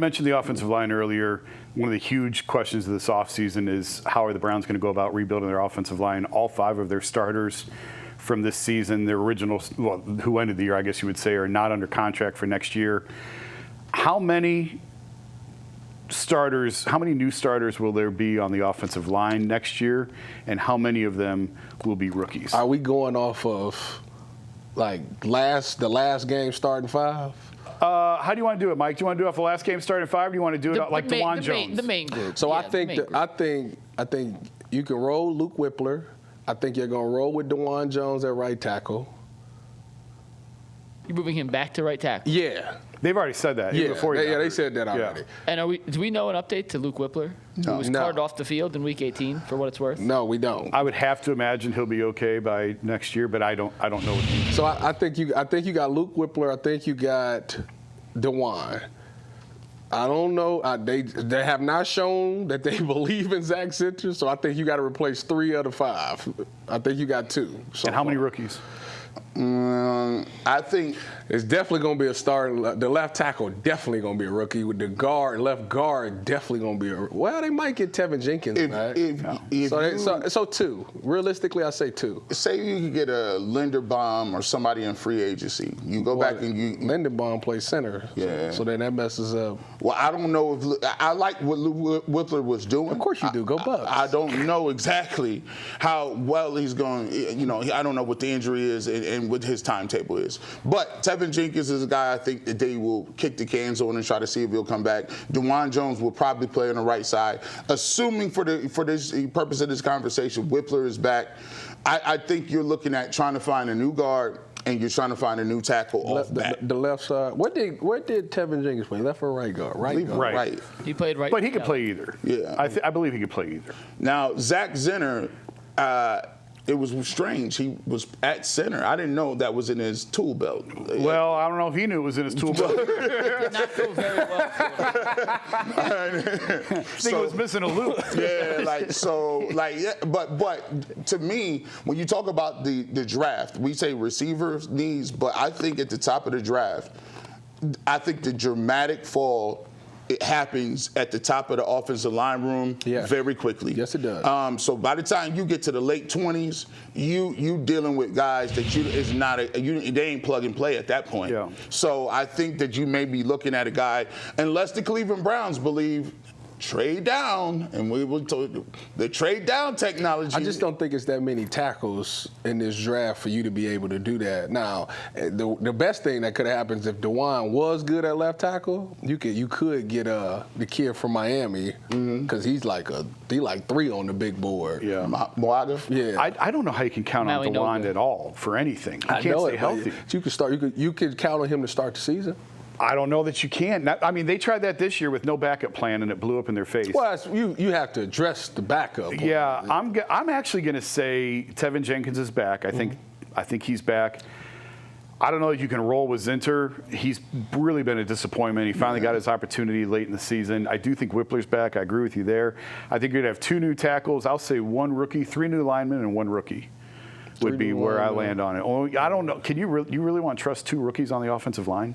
I mentioned the offensive line earlier. One of the huge questions of this offseason is how are the Browns going to go about rebuilding their offensive line? All 5 of their starters from this season, their original, well, who ended the year, I guess you would say, are not under contract for next year. How many starters, how many new starters will there be on the offensive line next year, and how many of them will be rookies? Are we going off of like the last game starting 5? How do you want to do it, Mike? Do you want to do it off the last game starting 5, or do you want to do it like DeJuan Jones? The main group. So yeah, I think you can roll Luke Whippler. I think you're going to roll with DeJuan Jones at right tackle. You're moving him back to right tackle? Yeah. They've already said that. Yeah, they said that already. Yeah. And do we know an update to Luke Whippler, who was carted off the field in Week 18, for what it's worth? No, we don't. I would have to imagine he'll be okay by next year, but I don't know what he means. So I think you got Luke Whippler. I think you got DeJuan. I don't know. They have not shown that they believe in Zach Center, so I think you got to replace 3 out of 5. I think you got 2. And how many rookies? I think it's definitely going to be a starter. The left tackle definitely going to be a rookie. With the left guard definitely going to be a rookie. Well, they might get Tevin Jenkins back. So 2. Realistically, I say 2. Say you could get a Linderbaum or somebody in free agency. You go back and you Linderbaum plays center. Yeah. So then that messes up. Well, I don't know if I like what Whippler was doing. Of course you do. Go Bucks. I don't know exactly how well he's going. You know, I don't know what the injury is and what his timetable is. But Tevin Jenkins is a guy I think that they will kick the cans on and try to see if he'll come back. DeJuan Jones will probably play on the right side. Assuming for this purpose of this conversation, Whippler is back. I think you're looking at trying to find a new guard and you're trying to find a new tackle off back. The left side. Where did Tevin Jenkins play? Left or right guard? Right. He played right. But he could play either. Yeah. I believe he could play either. Now, Zach Zinner, it was strange. He was at center. I didn't know that was in his tool belt. Well, I don't know if he knew it was in his tool belt. Did not go very well. I think he was missing a loop. But to me, when you talk about the draft, we say receivers needs, but I think at the top of the draft, I think the dramatic fall, it happens at the top of the offensive line room very quickly. Yes, it does. So by the time you get to the late 20s, you dealing with guys that they ain't plug and play at that point. Yeah. So I think that you may be looking at a guy, unless the Cleveland Browns believe trade down, and we were told the trade down technology. I just don't think it's that many tackles in this draft for you to be able to do that. Now, the best thing that could have happened is if DeJuan was good at left tackle, you could get the kid from Miami because he's like 3 on the big board. Yeah, Moaga. Yeah, I don't know how you can count on DeJuan at all for anything. He can't stay healthy. You could count on him to start the season. I don't know that you can. I mean, they tried that this year with no backup plan, and it blew up in their face. Well, you have to address the backup. Yeah, I'm actually going to say Tevin Jenkins is back. I think he's back. I don't know if you can roll with Zinter. He's really been a disappointment. He finally got his opportunity late in the season. I do think Whippler's back. I agree with you there. I think you're going to have 2 new tackles. I'll say 1 rookie, 3 new linemen, and 1 rookie would be where I land on it. Oh, I don't know. Can you really want to trust 2 rookies on the offensive line?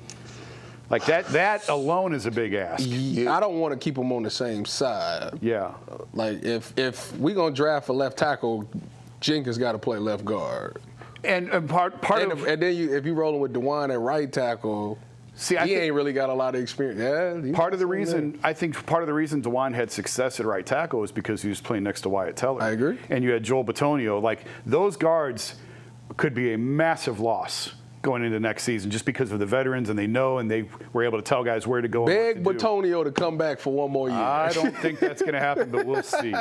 Like that alone is a big ask. I don't want to keep them on the same side. Yeah. Like if we're gonna draft a left tackle, Jenkins got to play left guard. And then if you rolling with DeJuan at right tackle, he ain't really got a lot of experience. Yeah. Part of the reason DeJuan had success at right tackle is because he was playing next to Wyatt Teller. I agree. And you had Joel Bitonio. Like those guards could be a massive loss going into next season just because of the veterans, and they know, and they were able to tell guys where to go. Beg Bitonio to come back for 1 more year. I don't think that's going to happen, but we'll see.